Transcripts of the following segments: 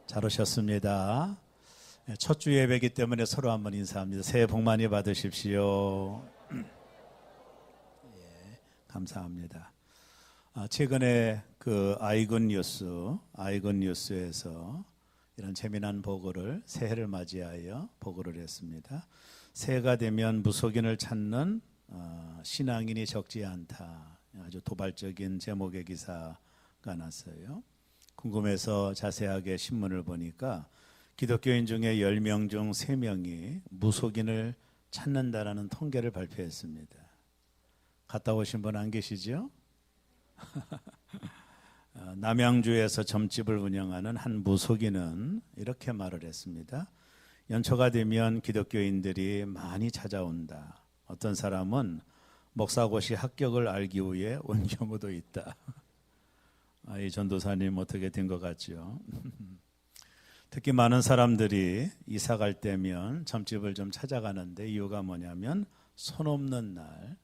잘 오셨습니다. 첫 주 예배이기 때문에 서로 한번 인사합니다. 새해 복 많이 받으십시오. 예, 감사합니다. 최근에 그 아이건 뉴스에서 이런 재미난 보고를 새해를 맞이하여 보고를 했습니다. 새해가 되면 무속인을 찾는 신앙인이 적지 않다. 아주 도발적인 제목의 기사가 났어요. 궁금해서 자세하게 신문을 보니까 기독교인 중에 10명 중 3명이 무속인을 찾는다라는 통계를 발표했습니다. 갔다 오신 분 안 계시죠? 남양주에서 점집을 운영하는 한 무속인은 이렇게 말을 했습니다. 연초가 되면 기독교인들이 많이 찾아온다. 어떤 사람은 목사고시 합격을 알기 위해 온 경우도 있다. 이 전도사님 어떻게 된 것 같죠? 특히 많은 사람들이 이사 갈 때면 점집을 좀 찾아가는데 이유가 뭐냐면 손 없는 날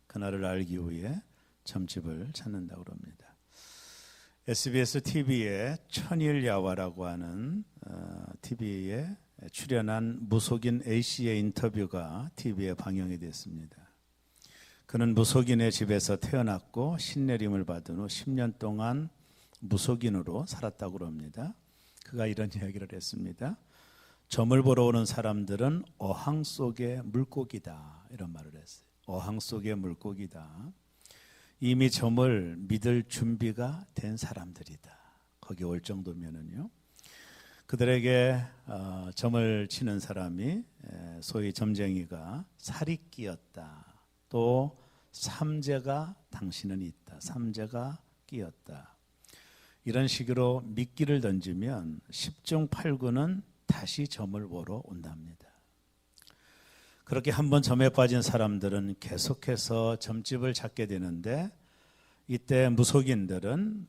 그날을 알기 위해 점집을 찾는다고 합니다. SBS TV에 천일야화라고 하는 TV에 출연한 무속인 A씨의 인터뷰가 TV에 방영이 됐습니다. 그는 무속인의 집에서 태어났고 신내림을 받은 후 10년 동안 무속인으로 살았다고 합니다. 그가 이런 이야기를 했습니다. 점을 보러 오는 사람들은 어항 속의 물고기다, 이런 말을 했어요. 어항 속의 물고기다. 이미 점을 믿을 준비가 된 사람들이다. 거기 올 정도면은요. 그들에게 점을 치는 사람이 소위 점쟁이가 살이 끼었다. 또 삼재가 당신은 있다. 삼재가 끼었다. 이런 식으로 미끼를 던지면 10중 8구는 다시 점을 보러 온답니다. 그렇게 한번 점에 빠진 사람들은 계속해서 점집을 찾게 되는데 이때 무속인들은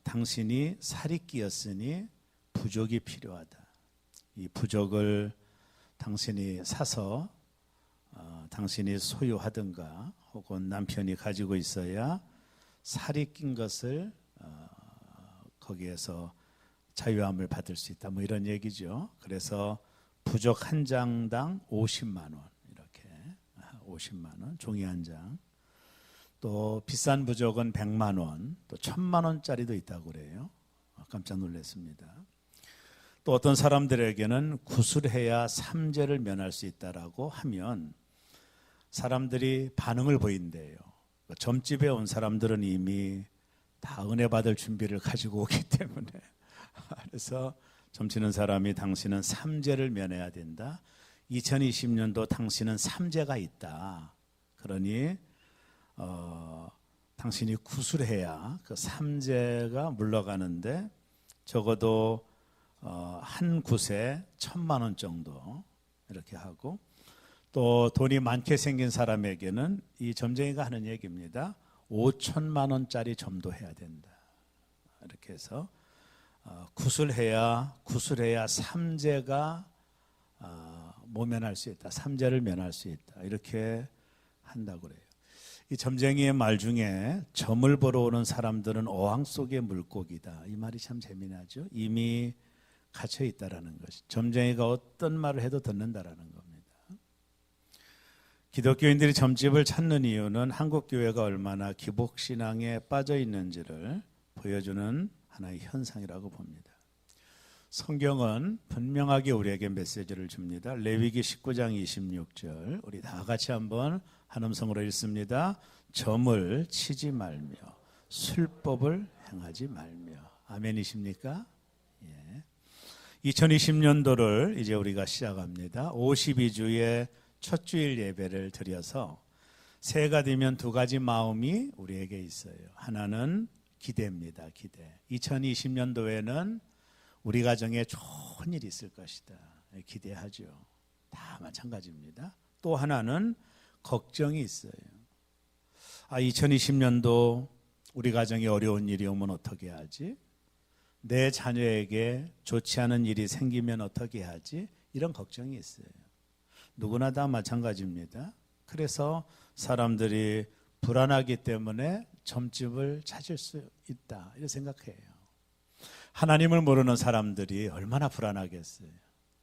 당신이 살이 끼었으니 부족이 필요하다. 이 부족을 당신이 사서 당신이 소유하든가 혹은 남편이 가지고 있어야 살이 낀 것을 거기에서 자유함을 받을 수 있다. 뭐 이런 얘기죠. 그래서 부족 한 장당 50만 원, 이렇게 50만 원, 종이 한 장. 또 비싼 부족은 100만 원, 또 1000만 원짜리도 있다고 그래요. 깜짝 놀랐습니다. 또 어떤 사람들에게는 구술해야 삼재를 면할 수 있다라고 하면 사람들이 반응을 보인대요. 점집에 온 사람들은 이미 다 은혜 받을 준비를 가지고 오기 때문에 그래서 점치는 사람이 당신은 삼재를 면해야 된다. 2020년도 당신은 삼재가 있다. 그러니 당신이 구술해야 그 삼재가 물러가는데 적어도 한 굿에 1000만 원 정도 이렇게 하고 또 돈이 많게 생긴 사람에게는 이 점쟁이가 하는 얘기입니다. 5천만 원짜리 점도 해야 된다. 이렇게 해서 구술해야 삼재가 모면할 수 있다. 삼재를 면할 수 있다. 이렇게 한다고 그래요. 이 점쟁이의 말 중에 점을 보러 오는 사람들은 어항 속의 물고기다. 이 말이 참 재미나죠. 이미 갇혀 있다라는 것이. 점쟁이가 어떤 말을 해도 듣는다라는 겁니다. 기독교인들이 점집을 찾는 이유는 한국 교회가 얼마나 기복신앙에 빠져 있는지를 보여주는 하나의 현상이라고 봅니다. 성경은 분명하게 우리에게 메시지를 줍니다. 레위기 19장 26절 우리 다 같이 한번 한 음성으로 읽습니다. 점을 치지 말며 술법을 행하지 말며. 아멘이십니까? 예. 2020년도를 이제 우리가 시작합니다. 52주의 첫 주일 예배를 드려서 새해가 되면 두 가지 마음이 우리에게 있어요. 하나는 기대입니다. 기대. 2020년도에는 우리 가정에 좋은 일이 있을 것이다. 기대하죠. 다 마찬가지입니다. 또 하나는 걱정이 있어요. 2020년도 우리 가정에 어려운 일이 오면 어떻게 하지? 내 자녀에게 좋지 않은 일이 생기면 어떻게 하지? 이런 걱정이 있어요. 누구나 다 마찬가지입니다. 그래서 사람들이 불안하기 때문에 점집을 찾을 수 있다, 이렇게 생각해요. 하나님을 모르는 사람들이 얼마나 불안하겠어요.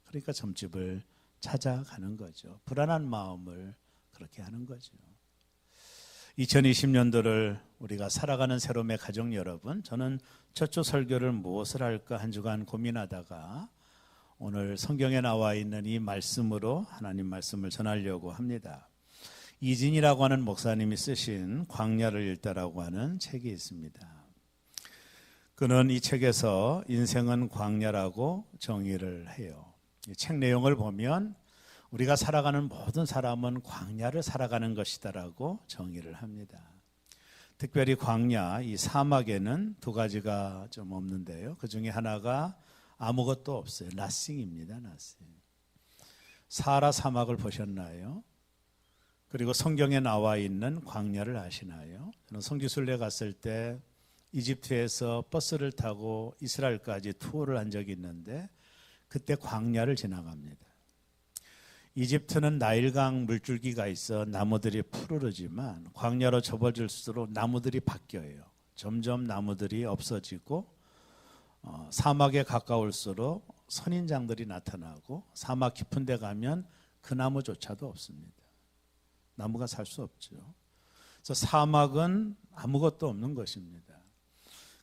그러니까 점집을 찾아가는 거죠. 불안한 마음을 그렇게 하는 거죠. 2020년도를 우리가 살아가는 새로움의 가족 여러분, 저는 첫 주 설교를 무엇을 할까 한 주간 고민하다가 오늘 성경에 나와 있는 이 말씀으로 하나님 말씀을 전하려고 합니다. 이진이라고 하는 목사님이 쓰신 광야를 읽다라고 하는 책이 있습니다. 그는 이 책에서 인생은 광야라고 정의를 해요. 이 책 내용을 보면 우리가 살아가는 모든 사람은 광야를 살아가는 것이다라고 정의를 합니다. 특별히 광야, 이 사막에는 두 가지가 좀 없는데요. 그 중에 하나가 아무것도 없어요. nothing입니다. nothing. 사하라 사막을 보셨나요? 그리고 성경에 나와 있는 광야를 아시나요? 저는 성지순례 갔을 때 이집트에서 버스를 타고 이스라엘까지 투어를 한 적이 있는데 그때 광야를 지나갑니다. 이집트는 나일강 물줄기가 있어 나무들이 푸르르지만 광야로 접어질수록 나무들이 바뀌어요. 점점 나무들이 없어지고 사막에 가까울수록 선인장들이 나타나고 사막 깊은 데 가면 그 나무조차도 없습니다. 나무가 살 수 없죠. 그래서 사막은 아무것도 없는 것입니다.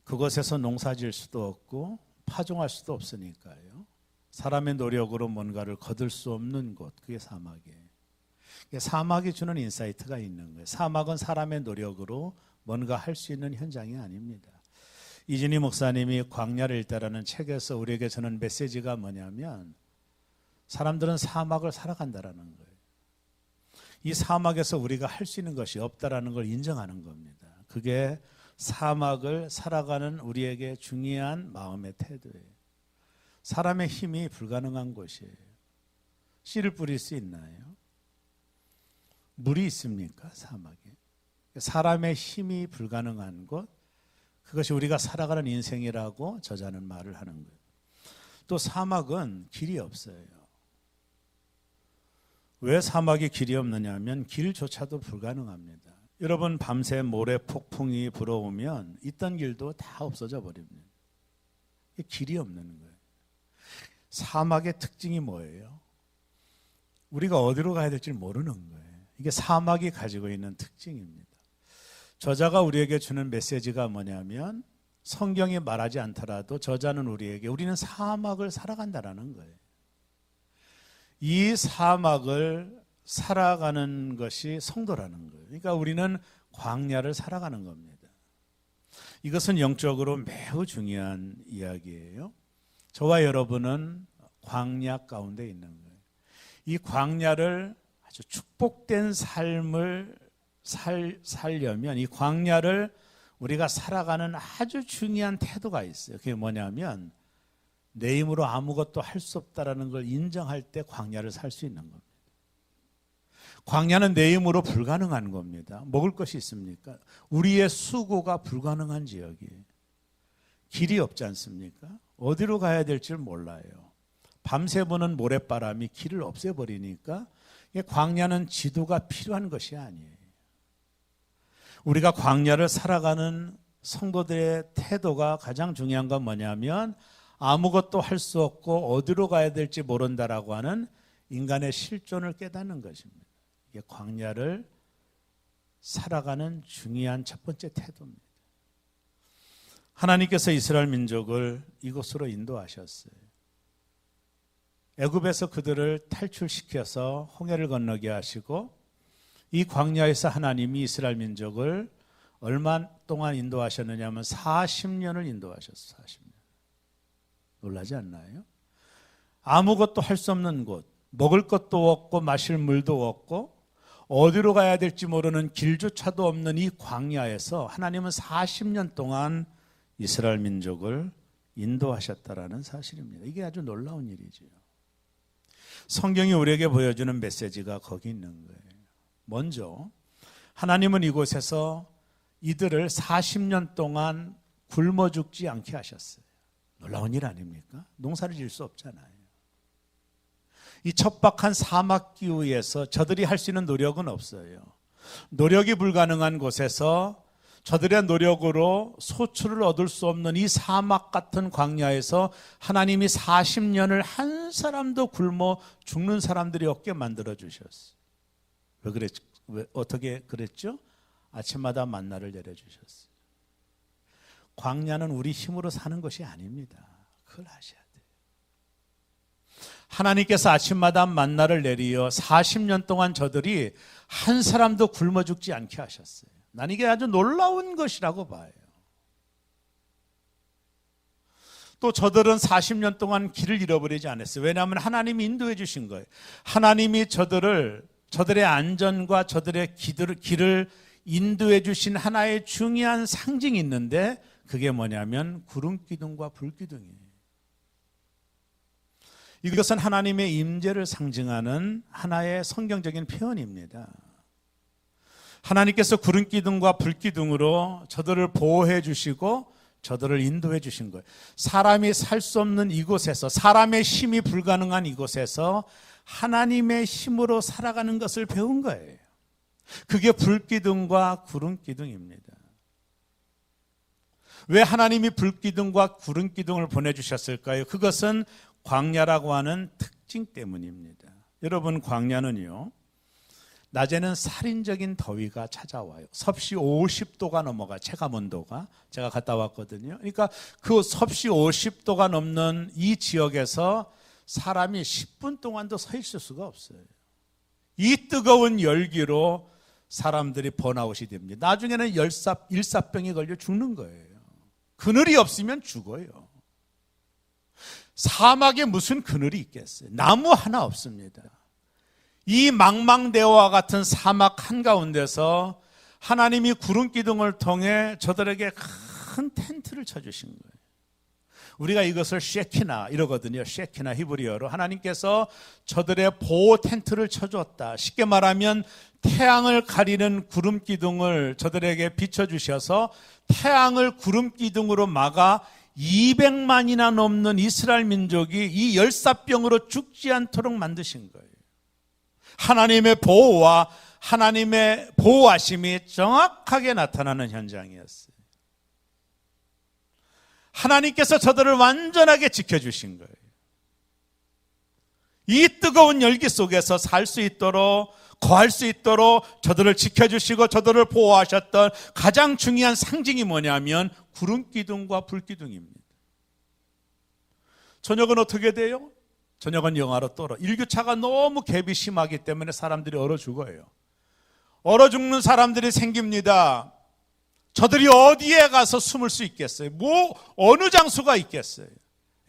그곳에서 농사 지을 수도 없고 파종할 수도 없으니까요. 사람의 노력으로 뭔가를 거둘 수 없는 곳, 그게 사막이에요. 사막이 주는 인사이트가 있는 거예요. 사막은 사람의 노력으로 뭔가 할 수 있는 현장이 아닙니다. 이진희 목사님이 광야를 읽다라는 책에서 우리에게 주는 메시지가 뭐냐면 사람들은 사막을 살아간다라는 거예요. 이 사막에서 우리가 할 수 있는 것이 없다라는 걸 인정하는 겁니다. 그게 사막을 살아가는 우리에게 중요한 마음의 태도예요. 사람의 힘이 불가능한 곳이에요. 씨를 뿌릴 수 있나요? 물이 있습니까? 사막에. 사람의 힘이 불가능한 곳, 그것이 우리가 살아가는 인생이라고 저자는 말을 하는 거예요. 또 사막은 길이 없어요. 왜 사막에 길이 없느냐 하면 길조차도 불가능합니다. 여러분 밤새 모래 폭풍이 불어오면 있던 길도 다 없어져 버립니다. 길이 없는 거예요. 사막의 특징이 뭐예요? 우리가 어디로 가야 될지 모르는 거예요. 이게 사막이 가지고 있는 특징입니다. 저자가 우리에게 주는 메시지가 뭐냐면 성경이 말하지 않더라도 저자는 우리는 사막을 살아간다라는 거예요. 이 사막을 살아가는 것이 성도라는 거예요. 그러니까 우리는 광야를 살아가는 겁니다. 이것은 영적으로 매우 중요한 이야기예요. 저와 여러분은 광야 가운데 있는 거예요. 이 광야를 아주 축복된 삶을 살려면 이 광야를 우리가 살아가는 아주 중요한 태도가 있어요. 그게 뭐냐면 내 힘으로 아무것도 할 수 없다라는 걸 인정할 때 광야를 살 수 있는 겁니다. 광야는 내 힘으로 불가능한 겁니다. 먹을 것이 있습니까? 우리의 수고가 불가능한 지역이에요. 길이 없지 않습니까? 어디로 가야 될지 몰라요. 밤새 부는 모래바람이 길을 없애버리니까 광야는 지도가 필요한 것이 아니에요. 우리가 광야를 살아가는 성도들의 태도가 가장 중요한 건 뭐냐면 아무것도 할 수 없고 어디로 가야 될지 모른다라고 하는 인간의 실존을 깨닫는 것입니다. 이게 광야를 살아가는 중요한 첫 번째 태도입니다. 하나님께서 이스라엘 민족을 이곳으로 인도하셨어요. 애굽에서 그들을 탈출시켜서 홍해를 건너게 하시고 이 광야에서 하나님이 이스라엘 민족을 얼마 동안 인도하셨느냐 하면 40년을 인도하셨어요. 40년. 놀라지 않나요? 아무것도 할 수 없는 곳, 먹을 것도 없고 마실 물도 없고 어디로 가야 될지 모르는 길조차도 없는 이 광야에서 하나님은 40년 동안 이스라엘 민족을 인도하셨다라는 사실입니다. 이게 아주 놀라운 일이죠. 성경이 우리에게 보여주는 메시지가 거기 있는 거예요. 먼저 하나님은 이곳에서 이들을 40년 동안 굶어 죽지 않게 하셨어요. 놀라운 일 아닙니까? 농사를 지을 수 없잖아요. 이 척박한 사막 기후에서 저들이 할 수 있는 노력은 없어요. 노력이 불가능한 곳에서 저들의 노력으로 소출을 얻을 수 없는 이 사막 같은 광야에서 하나님이 40년을 한 사람도 굶어 죽는 사람들이 없게 만들어 주셨어요. 어떻게 그랬죠? 아침마다 만나를 내려주셨어요. 광야는 우리 힘으로 사는 것이 아닙니다. 그걸 아셔야 돼요. 하나님께서 아침마다 만나를 내리어 40년 동안 저들이 한 사람도 굶어 죽지 않게 하셨어요. 난 이게 아주 놀라운 것이라고 봐요. 또 저들은 40년 동안 길을 잃어버리지 않았어요. 왜냐하면 하나님이 인도해 주신 거예요. 하나님이 저들의 안전과 저들의 길을 인도해 주신 하나의 중요한 상징이 있는데 그게 뭐냐면 구름기둥과 불기둥이에요. 이것은 하나님의 임재를 상징하는 하나의 성경적인 표현입니다. 하나님께서 구름기둥과 불기둥으로 저들을 보호해 주시고 저들을 인도해 주신 거예요. 사람이 살 수 없는 이곳에서, 사람의 힘이 불가능한 이곳에서 하나님의 힘으로 살아가는 것을 배운 거예요. 그게 불기둥과 구름기둥입니다. 왜 하나님이 불기둥과 구름기둥을 보내주셨을까요? 그것은 광야라고 하는 특징 때문입니다. 여러분, 광야는요, 낮에는 살인적인 더위가 찾아와요. 섭씨 50도가 넘어가, 체감온도가. 제가 갔다 왔거든요. 그러니까 그 섭씨 50도가 넘는 이 지역에서 사람이 10분 동안도 서 있을 수가 없어요. 이 뜨거운 열기로 사람들이 번아웃이 됩니다. 나중에는 일사병에 걸려 죽는 거예요. 그늘이 없으면 죽어요. 사막에 무슨 그늘이 있겠어요? 나무 하나 없습니다. 이 망망대해와 같은 사막 한가운데서 하나님이 구름기둥을 통해 저들에게 큰 텐트를 쳐주신 거예요. 우리가 이것을 쉐키나 이러거든요. 쉐키나 히브리어로. 하나님께서 저들의 보호 텐트를 쳐주었다. 쉽게 말하면 태양을 가리는 구름기둥을 저들에게 비춰주셔서 태양을 구름기둥으로 막아 200만이나 넘는 이스라엘 민족이 이 열사병으로 죽지 않도록 만드신 거예요. 하나님의 보호와 하나님의 보호하심이 정확하게 나타나는 현장이었어요. 하나님께서 저들을 완전하게 지켜주신 거예요. 이 뜨거운 열기 속에서 살 수 있도록, 거할 수 있도록 저들을 지켜주시고 저들을 보호하셨던 가장 중요한 상징이 뭐냐면 구름기둥과 불기둥입니다. 저녁은 어떻게 돼요? 저녁은 영하로 떨어. 일교차가 너무 갭이 심하기 때문에 사람들이 얼어 죽어요. 얼어 죽는 사람들이 생깁니다. 저들이 어디에 가서 숨을 수 있겠어요? 어느 장소가 있겠어요?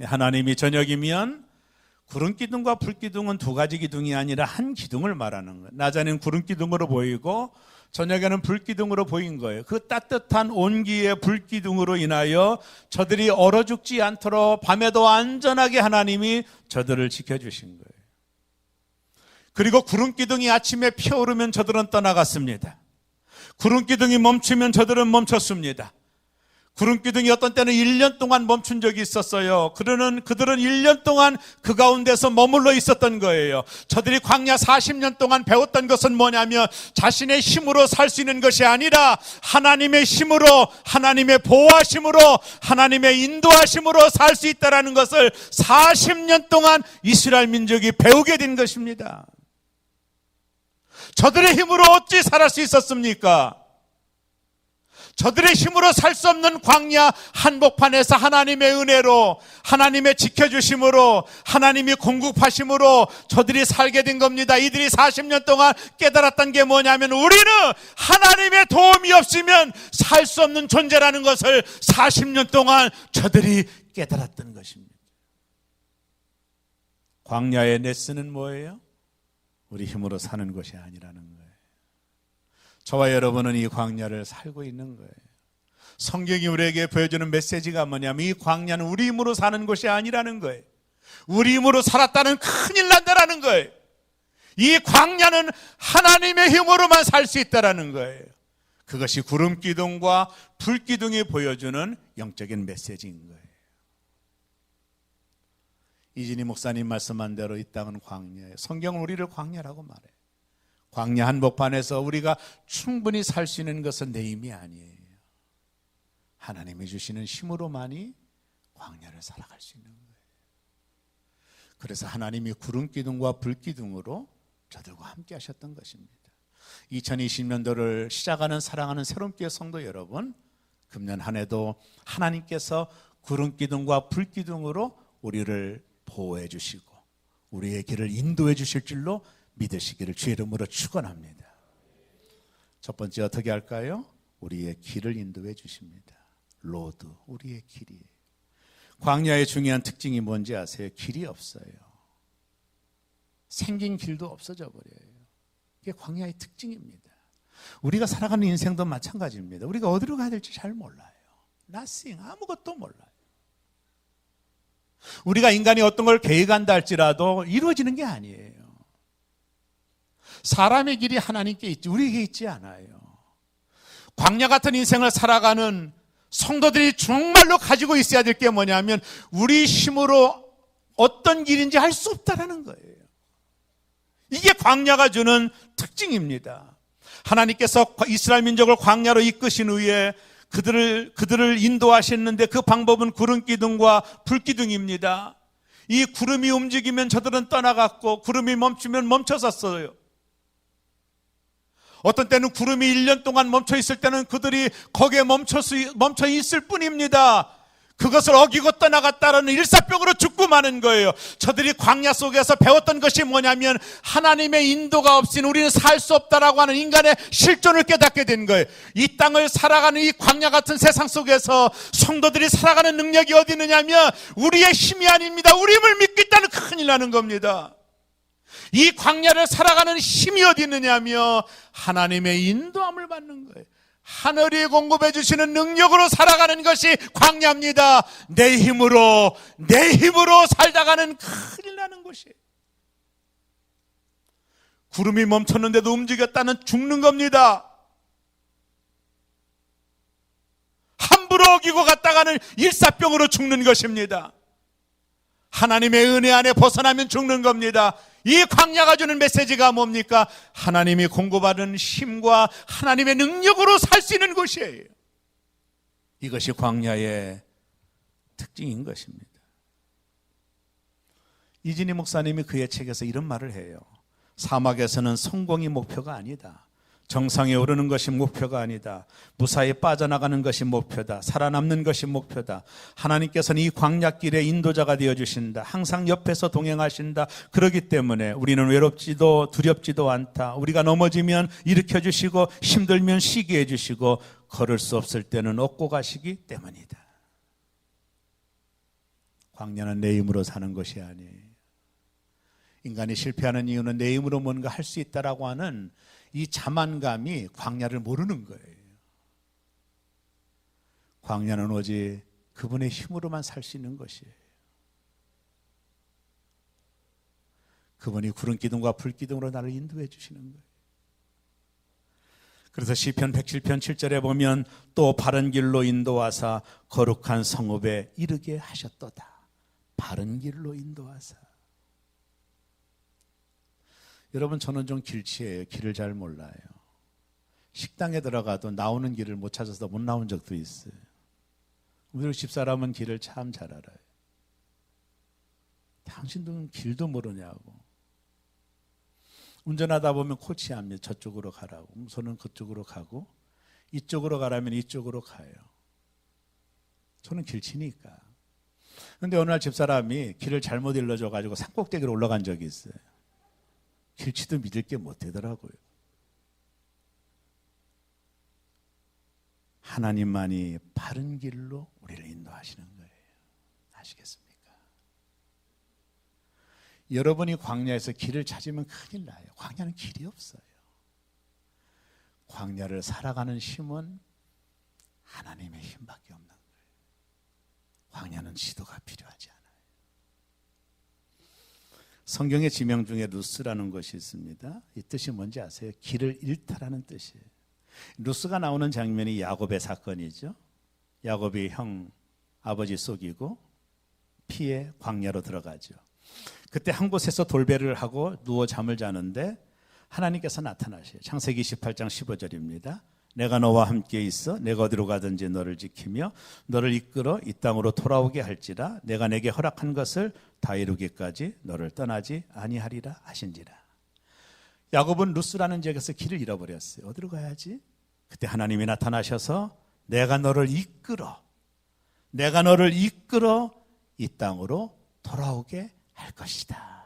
하나님이 저녁이면 구름기둥과 불기둥은 두 가지 기둥이 아니라 한 기둥을 말하는 거예요. 낮에는 구름기둥으로 보이고 저녁에는 불기둥으로 보인 거예요. 그 따뜻한 온기의 불기둥으로 인하여 저들이 얼어 죽지 않도록 밤에도 안전하게 하나님이 저들을 지켜주신 거예요. 그리고 구름기둥이 아침에 피어오르면 저들은 떠나갔습니다. 구름기둥이 멈추면 저들은 멈췄습니다. 구름기둥이 어떤 때는 1년 동안 멈춘 적이 있었어요. 그들은 1년 동안 그 가운데서 머물러 있었던 거예요. 저들이 광야 40년 동안 배웠던 것은 뭐냐면 자신의 힘으로 살 수 있는 것이 아니라 하나님의 힘으로, 하나님의 보호하심으로, 하나님의 인도하심으로 살 수 있다는 것을 40년 동안 이스라엘 민족이 배우게 된 것입니다. 저들의 힘으로 어찌 살할 수 있었습니까? 저들의 힘으로 살 수 없는 광야 한복판에서 하나님의 은혜로, 하나님의 지켜주심으로, 하나님이 공급하심으로 저들이 살게 된 겁니다. 이들이 40년 동안 깨달았던 게 뭐냐면 우리는 하나님의 도움이 없으면 살 수 없는 존재라는 것을 40년 동안 저들이 깨달았던 것입니다. 광야의 레슨은 뭐예요? 우리 힘으로 사는 것이 아니라는 거예요. 저와 여러분은 이 광야를 살고 있는 거예요. 성경이 우리에게 보여주는 메시지가 뭐냐면 이 광야는 우리 힘으로 사는 것이 아니라는 거예요. 우리 힘으로 살았다는 큰일 난다라는 거예요. 이 광야는 하나님의 힘으로만 살 수 있다라는 거예요. 그것이 구름기둥과 불기둥이 보여주는 영적인 메시지인 거예요. 이진희 목사님 말씀한 대로 이 땅은 광야예요. 성경은 우리를 광야라고 말해요. 광야 한복판에서 우리가 충분히 살 수 있는 것은 내 힘이 아니에요. 하나님이 주시는 힘으로만이 광야를 살아갈 수 있는 거예요. 그래서 하나님이 구름 기둥과 불 기둥으로 저들과 함께 하셨던 것입니다. 2020년도를 시작하는 사랑하는 새롬교회 성도 여러분, 금년 한 해도 하나님께서 구름 기둥과 불 기둥으로 우리를 보호해 주시고 우리의 길을 인도해 주실 줄로 믿으시기를 주의 이름으로 축원합니다. 첫 번째 어떻게 할까요? 우리의 길을 인도해 주십니다. 로드, 우리의 길이에요. 광야의 중요한 특징이 뭔지 아세요? 길이 없어요. 생긴 길도 없어져 버려요. 이게 광야의 특징입니다. 우리가 살아가는 인생도 마찬가지입니다. 우리가 어디로 가야 될지 잘 몰라요. Nothing, 아무것도 몰라요. 우리가 인간이 어떤 걸 계획한다 할지라도 이루어지는 게 아니에요. 사람의 길이 하나님께 있지 우리에게 있지 않아요. 광야 같은 인생을 살아가는 성도들이 정말로 가지고 있어야 될 게 뭐냐면 우리 힘으로 어떤 길인지 알 수 없다라는 거예요. 이게 광야가 주는 특징입니다. 하나님께서 이스라엘 민족을 광야로 이끄신 후에 그들을 인도하셨는데 그 방법은 구름 기둥과 불 기둥입니다. 이 구름이 움직이면 저들은 떠나갔고 구름이 멈추면 멈춰섰어요. 어떤 때는 구름이 1년 동안 멈춰 있을 때는 그들이 거기에 멈춰 있을 뿐입니다. 그것을 어기고 떠나갔다는 일사병으로 죽고 마는 거예요. 저들이 광야 속에서 배웠던 것이 뭐냐면 하나님의 인도가 없이는 우리는 살 수 없다라고 하는 인간의 실존을 깨닫게 된 거예요. 이 땅을 살아가는 이 광야 같은 세상 속에서 성도들이 살아가는 능력이 어디 있느냐면 우리의 힘이 아닙니다. 우리 힘을 믿고 있다는 큰일 나는 겁니다. 이 광야를 살아가는 힘이 어디 있느냐며 하나님의 인도함을 받는 거예요. 하늘이 공급해 주시는 능력으로 살아가는 것이 광야입니다. 내 힘으로 살다가는 큰일 나는 것이에요. 구름이 멈췄는데도 움직였다는 죽는 겁니다. 함부로 어기고 갔다가는 일사병으로 죽는 것입니다. 하나님의 은혜 안에 벗어나면 죽는 겁니다. 이 광야가 주는 메시지가 뭡니까? 하나님이 공급하는 힘과 하나님의 능력으로 살 수 있는 곳이에요. 이것이 광야의 특징인 것입니다. 이진희 목사님이 그의 책에서 이런 말을 해요. 사막에서는 성공이 목표가 아니다. 정상에 오르는 것이 목표가 아니다. 무사히 빠져나가는 것이 목표다. 살아남는 것이 목표다. 하나님께서는 이 광야길의 인도자가 되어주신다. 항상 옆에서 동행하신다. 그렇기 때문에 우리는 외롭지도 두렵지도 않다. 우리가 넘어지면 일으켜주시고 힘들면 쉬게 해주시고 걸을 수 없을 때는 업고 가시기 때문이다. 광야는 내 힘으로 사는 것이 아니에요. 인간이 실패하는 이유는 내 힘으로 뭔가 할 수 있다라고 하는 이 자만감이 광야를 모르는 거예요. 광야는 오직 그분의 힘으로만 살 수 있는 것이에요. 그분이 구름 기둥과 불 기둥으로 나를 인도해 주시는 거예요. 그래서 시편 107편 7절에 보면 또 바른 길로 인도하사 거룩한 성읍에 이르게 하셨도다. 바른 길로 인도하사. 여러분, 저는 좀 길치예요. 길을 잘 몰라요. 식당에 들어가도 나오는 길을 못 찾아서 못 나온 적도 있어요. 우리 집사람은 길을 참 잘 알아요. 당신들은 길도 모르냐고. 운전하다 보면 코치합니다. 저쪽으로 가라고. 저는 그쪽으로 가고 이쪽으로 가라면 이쪽으로 가요. 저는 길치니까. 그런데 어느 날 집사람이 길을 잘못 일러줘가지고 산꼭대기로 올라간 적이 있어요. 길치도 믿을 게 못 되더라고요. 하나님만이 바른 길로 우리를 인도하시는 거예요. 아시겠습니까? 여러분이 광야에서 길을 찾으면 큰일 나요. 광야는 길이 없어요. 광야를 살아가는 힘은 하나님의 힘밖에 없는 거예요. 광야는 지도가 필요하지 않아요. 성경의 지명 중에 루스라는 것이 있습니다. 이 뜻이 뭔지 아세요? 길을 잃다라는 뜻이에요. 루스가 나오는 장면이 야곱의 사건이죠. 야곱이 형 아버지 속이고 피해 광야로 들어가죠. 그때 한 곳에서 돌배를 하고 누워 잠을 자는데 하나님께서 나타나셔요. 창세기 28장 15절입니다. 내가 너와 함께 있어 내가 어디로 가든지 너를 지키며 너를 이끌어 이 땅으로 돌아오게 할지라 내가 내게 허락한 것을 다 이루기까지 너를 떠나지 아니하리라 하신지라. 야곱은 루스라는 지역에서 길을 잃어버렸어요. 어디로 가야지? 그때 하나님이 나타나셔서 내가 너를 이끌어 이 땅으로 돌아오게 할 것이다.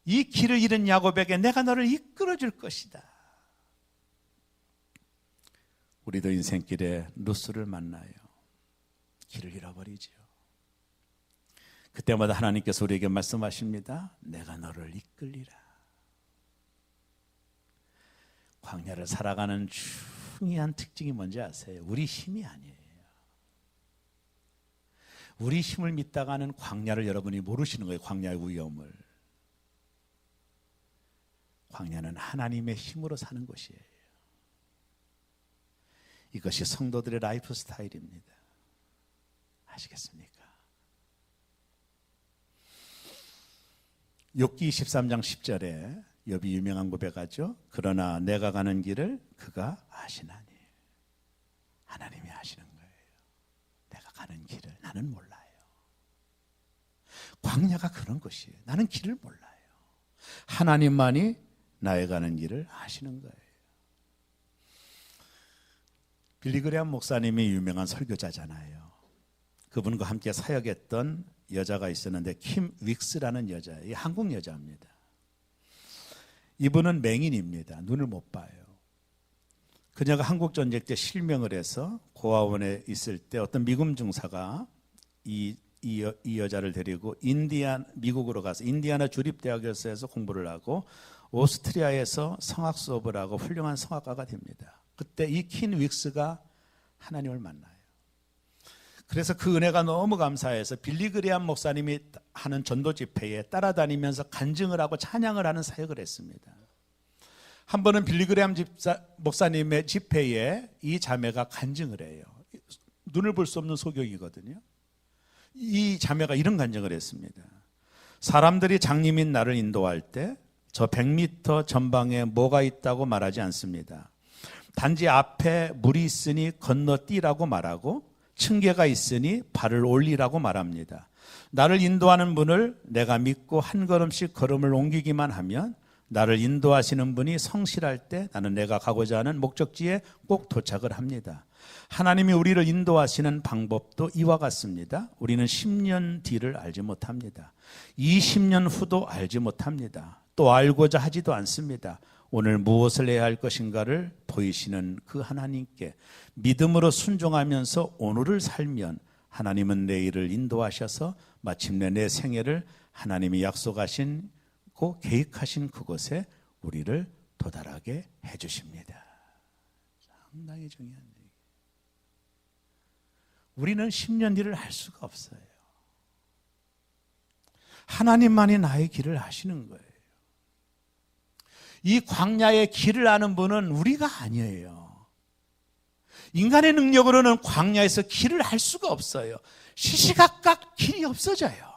이 길을 잃은 야곱에게 내가 너를 이끌어 줄 것이다. 우리도 인생길에 루스를 만나요. 길을 잃어버리죠. 그때마다 하나님께서 우리에게 말씀하십니다. 내가 너를 이끌리라. 광야를 살아가는 중요한 특징이 뭔지 아세요? 우리 힘이 아니에요. 우리 힘을 믿다가는 광야를 여러분이 모르시는 거예요. 광야의 위험을. 광야는 하나님의 힘으로 사는 곳이에요. 이것이 성도들의 라이프 스타일입니다. 아시겠습니까? 욥기 23장 10절에 욥이 유명한 고백하죠. 그러나 내가 가는 길을 그가 아시나니. 하나님이 아시는 거예요. 내가 가는 길을 나는 몰라요. 광야가 그런 것이에요. 나는 길을 몰라요. 하나님만이 나의 가는 길을 아시는 거예요. 빌리그레암 목사님이 유명한 설교자잖아요. 그분과 함께 사역했던 여자가 있었는데 킴 윅스라는 여자예요. 한국 여자입니다. 이분은 맹인입니다. 눈을 못 봐요. 그녀가 한국전쟁 때 실명을 해서 고아원에 있을 때 어떤 미군 중사가 이 여자를 데리고 미국으로 가서 인디아나 주립대학에서 공부를 하고 오스트리아에서 성악 수업을 하고 훌륭한 성악가가 됩니다. 그때 이 킨 윅스가 하나님을 만나요. 그래서 그 은혜가 너무 감사해서 빌리그레암 목사님이 하는 전도 집회에 따라다니면서 간증을 하고 찬양을 하는 사역을 했습니다. 한 번은 빌리그레암 목사님의 집회에 이 자매가 간증을 해요. 눈을 볼 수 없는 소경이거든요. 이 자매가 이런 간증을 했습니다. 사람들이 장님인 나를 인도할 때 저 100m 전방에 뭐가 있다고 말하지 않습니다. 단지 앞에 물이 있으니 건너뛰라고 말하고 층계가 있으니 발을 올리라고 말합니다. 나를 인도하는 분을 내가 믿고 한 걸음씩 걸음을 옮기기만 하면 나를 인도하시는 분이 성실할 때 나는 내가 가고자 하는 목적지에 꼭 도착을 합니다. 하나님이 우리를 인도하시는 방법도 이와 같습니다. 우리는 10년 뒤를 알지 못합니다. 20년 후도 알지 못합니다. 또 알고자 하지도 않습니다. 오늘 무엇을 해야 할 것인가를 보이시는 그 하나님께 믿음으로 순종하면서 오늘을 살면 하나님은 내일을 인도하셔서 마침내 내 생애를 하나님이 약속하신 계획하신 그곳에 우리를 도달하게 해주십니다. 상당히 중요한 얘기. 우리는 10년 뒤를 알 수가 없어요. 하나님만이 나의 길을 아시는 거예요. 이 광야의 길을 아는 분은 우리가 아니에요. 인간의 능력으로는 광야에서 길을 알 수가 없어요. 시시각각 길이 없어져요.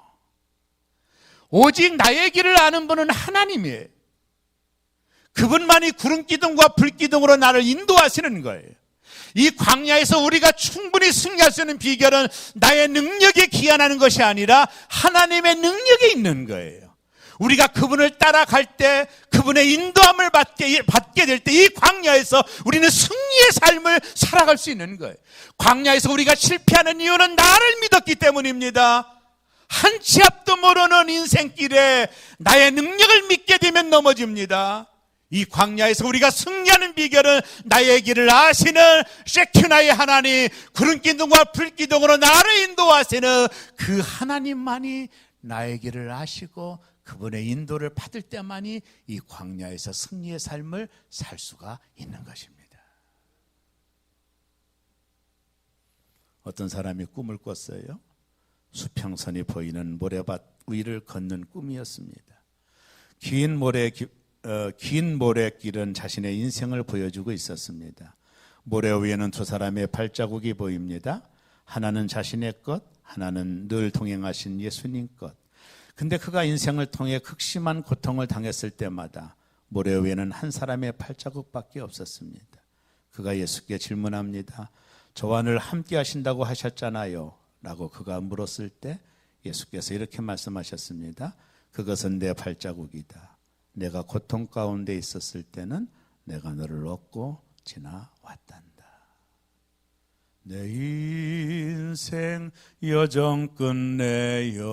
오직 나의 길을 아는 분은 하나님이에요. 그분만이 구름기둥과 불기둥으로 나를 인도하시는 거예요. 이 광야에서 우리가 충분히 승리할 수 있는 비결은 나의 능력에 기한하는 것이 아니라 하나님의 능력에 있는 거예요. 우리가 그분을 따라갈 때 그분의 인도함을 받게 될 때 이 광야에서 우리는 승리의 삶을 살아갈 수 있는 거예요. 광야에서 우리가 실패하는 이유는 나를 믿었기 때문입니다. 한 치 앞도 모르는 인생길에 나의 능력을 믿게 되면 넘어집니다. 이 광야에서 우리가 승리하는 비결은 나의 길을 아시는 셰큐나의 하나님, 구름기둥과 불기둥으로 나를 인도하시는 그 하나님만이 나의 길을 아시고 그분의 인도를 받을 때만이 이 광야에서 승리의 삶을 살 수가 있는 것입니다. 어떤 사람이 꿈을 꿨어요. 수평선이 보이는 모래밭 위를 걷는 꿈이었습니다. 긴 모래길은 자신의 인생을 보여주고 있었습니다. 모래 위에는 두 사람의 발자국이 보입니다. 하나는 자신의 것, 하나는 늘 동행하신 예수님 것. 근데 그가 인생을 통해 극심한 고통을 당했을 때마다 모래 위에는 한 사람의 발자국밖에 없었습니다. 그가 예수께 질문합니다. 저와 늘 함께 하신다고 하셨잖아요 라고 그가 물었을 때 예수께서 이렇게 말씀하셨습니다. 그것은 내 발자국이다. 내가 고통 가운데 있었을 때는 내가 너를 얻고 지나왔단다. 내 인생 여정 끝내요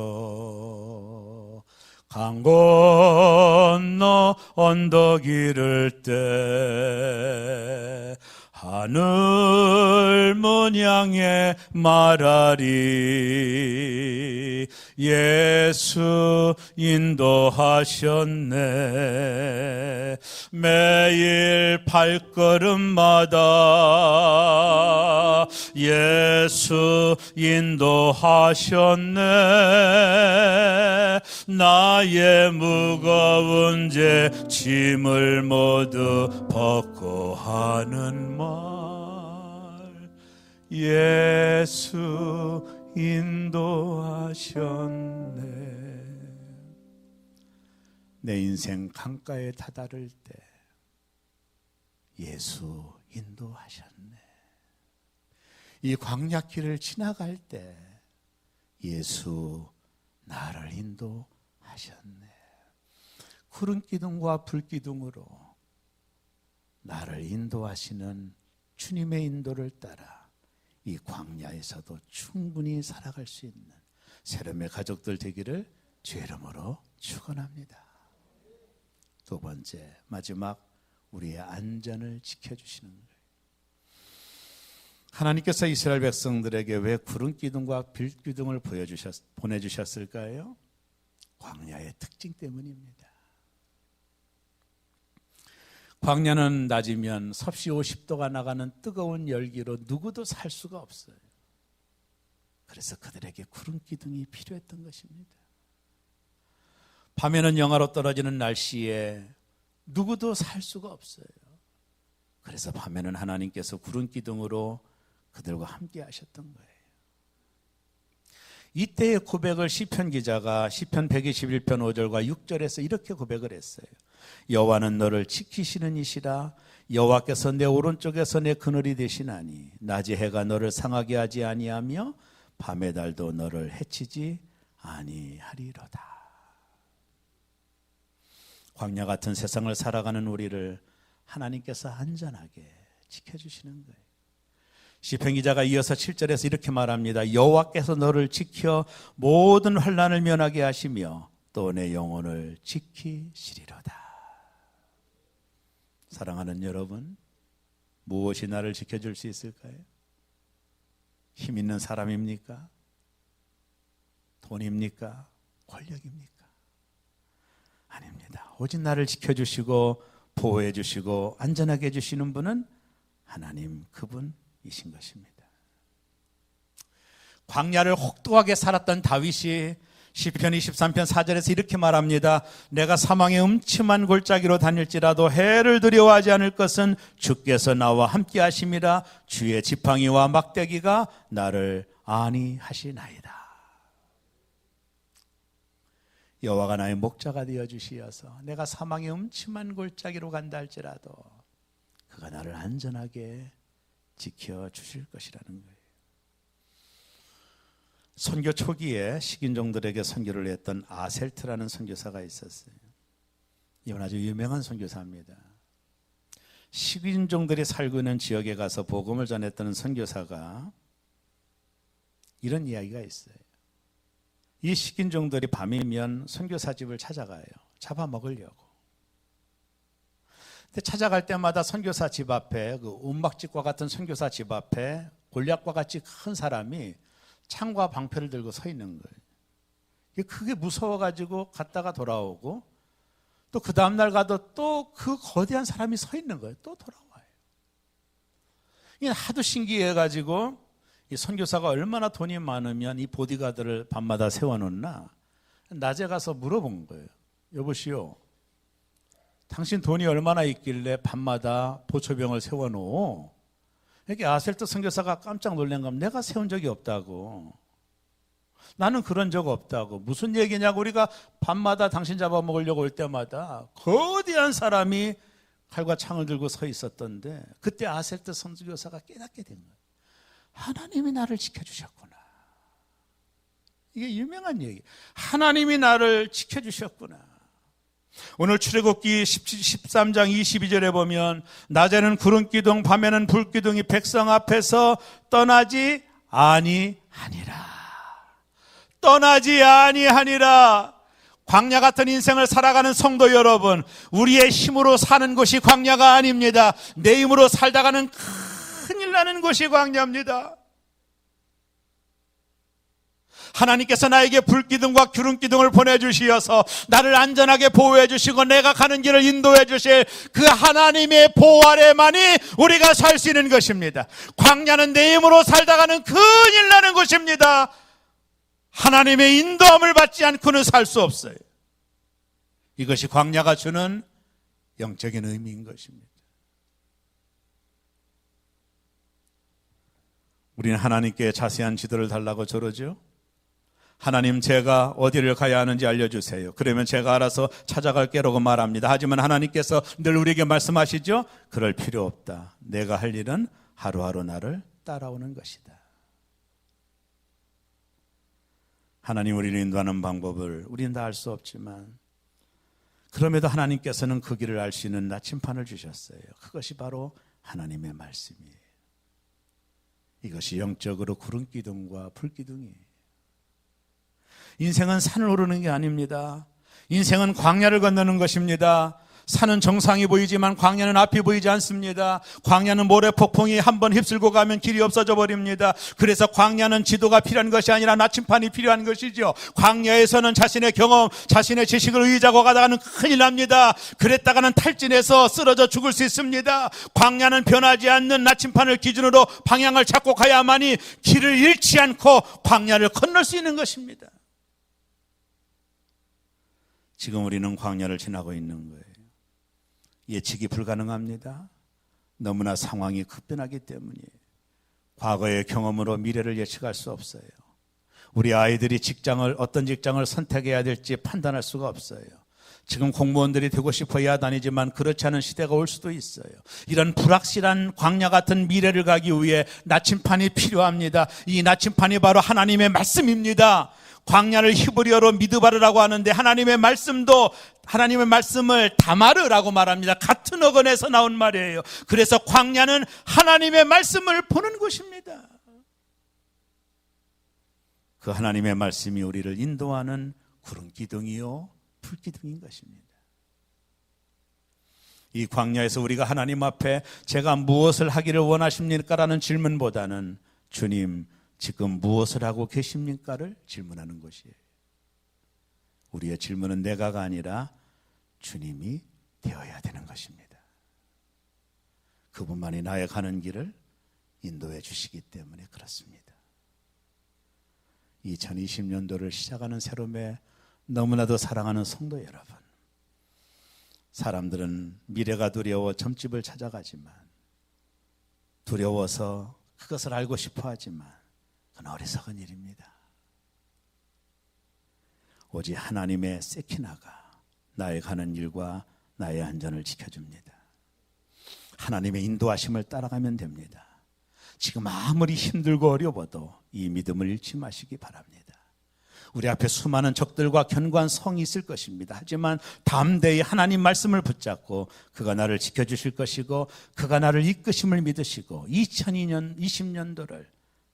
강 건너 언덕 이를 때 하늘 문 향해 말하리 예수 인도하셨네 매일 발걸음마다 예수 인도하셨네 나의 무거운 죄 짐을 모두 벗고 하는 말 예수 인도하셨네. 내 인생 강가에 다다를 때 예수 인도하셨네. 이 광야길을 지나갈 때 예수 나를 인도하셨네. 구름 기둥과 불 기둥으로 나를 인도하시는 주님의 인도를 따라 이 광야에서도 충분히 살아갈 수 있는 세렘의 가족들 되기를 주의 이름으로 축원합니다. 두 번째, 마지막 우리의 안전을 지켜주시는 거예요. 하나님께서 이스라엘 백성들에게 왜 구름 기둥과 불 기둥을 보내주셨을까요? 광야의 특징 때문입니다. 광야는 낮이면 섭씨 50도가 나가는 뜨거운 열기로 누구도 살 수가 없어요. 그래서 그들에게 구름 기둥이 필요했던 것입니다. 밤에는 영하로 떨어지는 날씨에 누구도 살 수가 없어요. 그래서 밤에는 하나님께서 구름 기둥으로 그들과 함께 하셨던 거예요. 이때의 고백을 시편 기자가 시편 121편 5절과 6절에서 이렇게 고백을 했어요. 여호와는 너를 지키시는 이시라. 여호와께서 내 오른쪽에서 내 그늘이 되시나니 낮의 해가 너를 상하게 하지 아니하며 밤의 달도 너를 해치지 아니하리로다. 광야 같은 세상을 살아가는 우리를 하나님께서 안전하게 지켜주시는 거예요. 시편 기자가 이어서 7절에서 이렇게 말합니다. 여호와께서 너를 지켜 모든 환난을 면하게 하시며 또 내 영혼을 지키시리로다. 사랑하는 여러분, 무엇이 나를 지켜줄 수 있을까요? 힘 있는 사람입니까? 돈입니까? 권력입니까? 아닙니다. 오직 나를 지켜주시고 보호해 주시고 안전하게 해주시는 분은 하나님 그분이신 것입니다. 광야를 혹독하게 살았던 다윗이 시편 23편 4절에서 이렇게 말합니다. 내가 사망의 음침한 골짜기로 다닐지라도 해를 두려워하지 않을 것은 주께서 나와 함께 하심이라. 주의 지팡이와 막대기가 나를 안위하시나이다. 여호와가 나의 목자가 되어주시어서 내가 사망의 음침한 골짜기로 간다 할지라도 그가 나를 안전하게 지켜주실 것이라는 거예요. 선교 초기에 식인종들에게 선교를 했던 아셀트라는 선교사가 있었어요. 이분 아주 유명한 선교사입니다. 식인종들이 살고 있는 지역에 가서 복음을 전했던 선교사가 이런 이야기가 있어요. 이 식인종들이 밤이면 선교사 집을 찾아가요. 잡아먹으려고. 근데 찾아갈 때마다 선교사 집 앞에 그 움막집과 같은 선교사 집 앞에 골리앗과 같이 큰 사람이 창과 방패를 들고 서 있는 거예요. 그게 무서워가지고 갔다가 돌아오고 또 그 다음날 가도 또 그 거대한 사람이 서 있는 거예요. 또 돌아와요. 이게 하도 신기해가지고 이 선교사가 얼마나 돈이 많으면 이 보디가드를 밤마다 세워놓나 낮에 가서 물어본 거예요. 여보시오, 당신 돈이 얼마나 있길래 밤마다 보초병을 세워놓어? 이렇게 아셀트 선교사가 깜짝 놀란 겁니다. 내가 세운 적이 없다고. 나는 그런 적 없다고. 무슨 얘기냐고. 우리가 밤마다 당신 잡아먹으려고 올 때마다 거대한 사람이 칼과 창을 들고 서 있었던데, 그때 아셀트 선지교사가 깨닫게 된 거예요. 하나님이 나를 지켜주셨구나. 이게 유명한 얘기. 하나님이 나를 지켜주셨구나. 오늘 출애굽기 13장 22절에 보면 낮에는 구름기둥 밤에는 불기둥이 백성 앞에서 떠나지 아니하니라. 떠나지 아니하니라. 광야 같은 인생을 살아가는 성도 여러분, 우리의 힘으로 사는 것이 광야가 아닙니다. 내 힘으로 살다가는 큰일 나는 것이 광야입니다. 하나님께서 나에게 불기둥과 기름기둥을 보내주시어서 나를 안전하게 보호해 주시고 내가 가는 길을 인도해 주실 그 하나님의 보호 아래만이 우리가 살 수 있는 것입니다. 광야는 내 힘으로 살다가는 큰일 나는 것입니다. 하나님의 인도함을 받지 않고는 살 수 없어요. 이것이 광야가 주는 영적인 의미인 것입니다. 우리는 하나님께 자세한 지도를 달라고 저러죠. 하나님, 제가 어디를 가야 하는지 알려주세요. 그러면 제가 알아서 찾아갈게라고 말합니다. 하지만 하나님께서 늘 우리에게 말씀하시죠. 그럴 필요 없다. 내가 할 일은 하루하루 나를 따라오는 것이다. 하나님 우리를 인도하는 방법을 우리는 다 알 수 없지만, 그럼에도 하나님께서는 그 길을 알 수 있는 나침판을 주셨어요. 그것이 바로 하나님의 말씀이에요. 이것이 영적으로 구름기둥과 불기둥이에요. 인생은 산을 오르는 게 아닙니다. 인생은 광야를 건너는 것입니다. 산은 정상이 보이지만 광야는 앞이 보이지 않습니다. 광야는 모래폭풍이 한번 휩쓸고 가면 길이 없어져 버립니다. 그래서 광야는 지도가 필요한 것이 아니라 나침판이 필요한 것이죠. 광야에서는 자신의 경험, 자신의 지식을 의지하고 가다가는 큰일 납니다. 그랬다가는 탈진해서 쓰러져 죽을 수 있습니다. 광야는 변하지 않는 나침판을 기준으로 방향을 잡고 가야만이 길을 잃지 않고 광야를 건널 수 있는 것입니다. 지금 우리는 광야를 지나고 있는 거예요. 예측이 불가능합니다. 너무나 상황이 급변하기 때문이에요. 과거의 경험으로 미래를 예측할 수 없어요. 우리 아이들이 어떤 직장을 선택해야 될지 판단할 수가 없어요. 지금 공무원들이 되고 싶어야 다니지만 그렇지 않은 시대가 올 수도 있어요. 이런 불확실한 광야 같은 미래를 가기 위해 나침판이 필요합니다. 이 나침판이 바로 하나님의 말씀입니다. 광야를 히브리어로 미드바르라고 하는데 하나님의 말씀을 다마르라고 말합니다. 같은 어근에서 나온 말이에요. 그래서 광야는 하나님의 말씀을 보는 곳입니다. 그 하나님의 말씀이 우리를 인도하는 구름기둥이요 불기둥인 것입니다. 이 광야에서 우리가 하나님 앞에 제가 무엇을 하기를 원하십니까? 라는 질문보다는 주님 지금 무엇을 하고 계십니까를 질문하는 것이에요. 우리의 질문은 내가가 아니라 주님이 되어야 되는 것입니다. 그분만이 나의 가는 길을 인도해 주시기 때문에 그렇습니다. 2020년도를 시작하는 새롬에 너무나도 사랑하는 성도 여러분, 사람들은 미래가 두려워 점집을 찾아가지만, 두려워서 그것을 알고 싶어 하지만 그건 어리석은 일입니다. 오직 하나님의 세키나가 나의 가는 일과 나의 안전을 지켜줍니다. 하나님의 인도하심을 따라가면 됩니다. 지금 아무리 힘들고 어려워도 이 믿음을 잃지 마시기 바랍니다. 우리 앞에 수많은 적들과 견고한 성이 있을 것입니다. 하지만 담대히 하나님 말씀을 붙잡고 그가 나를 지켜주실 것이고 그가 나를 이끄심을 믿으시고 2020년도를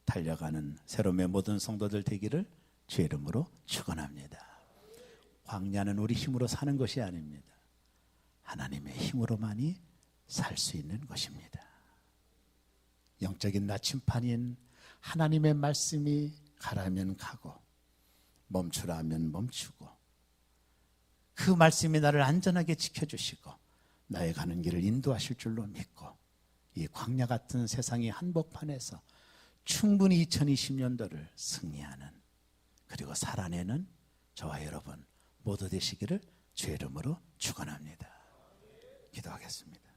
달려가는 새롬의 모든 성도들 되기를 주의 이름으로 축원합니다. 광야는 우리 힘으로 사는 것이 아닙니다. 하나님의 힘으로만이 살 수 있는 것입니다. 영적인 나침판인 하나님의 말씀이 가라면 가고 멈추라면 멈추고 그 말씀이 나를 안전하게 지켜주시고 나의 가는 길을 인도하실 줄로 믿고 이 광야 같은 세상의 한복판에서 충분히 2020년도를 승리하는 그리고 살아내는 저와 여러분 모두 되시기를 주의 이름으로 축원합니다. 기도하겠습니다.